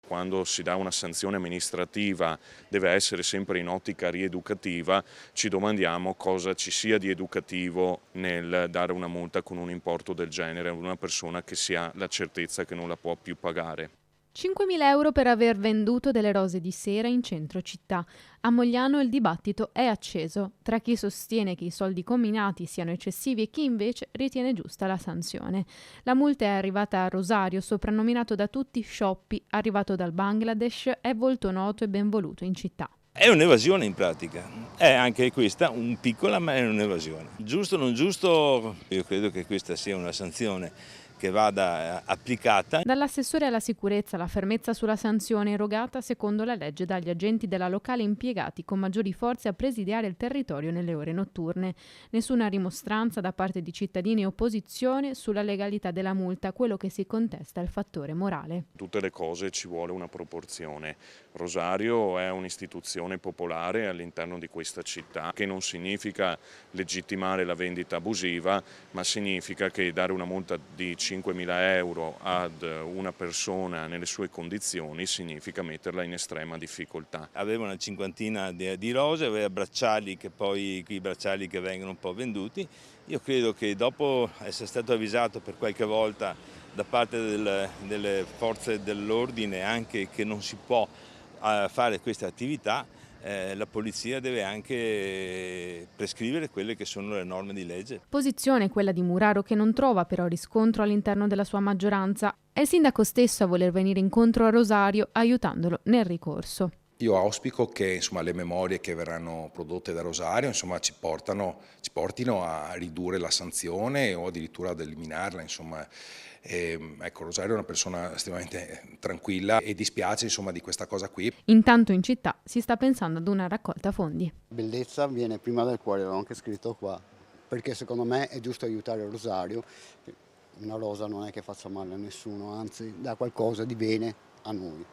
Quando si dà una sanzione amministrativa deve essere sempre in ottica rieducativa, ci domandiamo cosa ci sia di educativo nel dare una multa con un importo del genere a una persona che si ha la certezza che non la può più pagare. 5.000 euro per aver venduto delle rose di sera in centro città. A Mogliano il dibattito è acceso tra chi sostiene che i soldi combinati siano eccessivi e chi invece ritiene giusta la sanzione. La multa è arrivata a Rosario, soprannominato da tutti Shopee, arrivato dal Bangladesh, è volto noto e ben voluto in città. È un'evasione in pratica, è anche questa un piccola ma è un'evasione. Giusto o non giusto, io credo che questa sia una sanzione che vada applicata. Dall'assessore alla sicurezza la fermezza sulla sanzione erogata secondo la legge dagli agenti della locale impiegati con maggiori forze a presidiare il territorio nelle ore notturne. Nessuna rimostranza da parte di cittadini e opposizione sulla legalità della multa, quello che si contesta è il fattore morale. Tutte le cose ci vuole una proporzione. Rosario è un'istituzione popolare all'interno di questa città, che non significa legittimare la vendita abusiva, ma significa che dare una multa di 5.000 euro ad una persona nelle sue condizioni significa metterla in estrema difficoltà. Aveva una cinquantina di rose, aveva bracciali che poi, i bracciali che vengono un po' venduti. Io credo che dopo essere stato avvisato per qualche volta da parte delle forze dell'ordine anche che non si può fare queste attività, la polizia deve anche prescrivere quelle che sono le norme di legge. Posizione quella di Muraro che non trova però riscontro all'interno della sua maggioranza. È il sindaco stesso a voler venire incontro a Rosario aiutandolo nel ricorso. Io auspico che le memorie che verranno prodotte da Rosario ci portino a ridurre la sanzione o addirittura ad eliminarla. Ecco, Rosario è una persona estremamente tranquilla e dispiace di questa cosa qui. Intanto in città si sta pensando ad una raccolta fondi. Bellezza viene prima del cuore, l'ho anche scritto qua, perché secondo me è giusto aiutare Rosario. Una rosa non è che faccia male a nessuno, anzi dà qualcosa di bene a noi.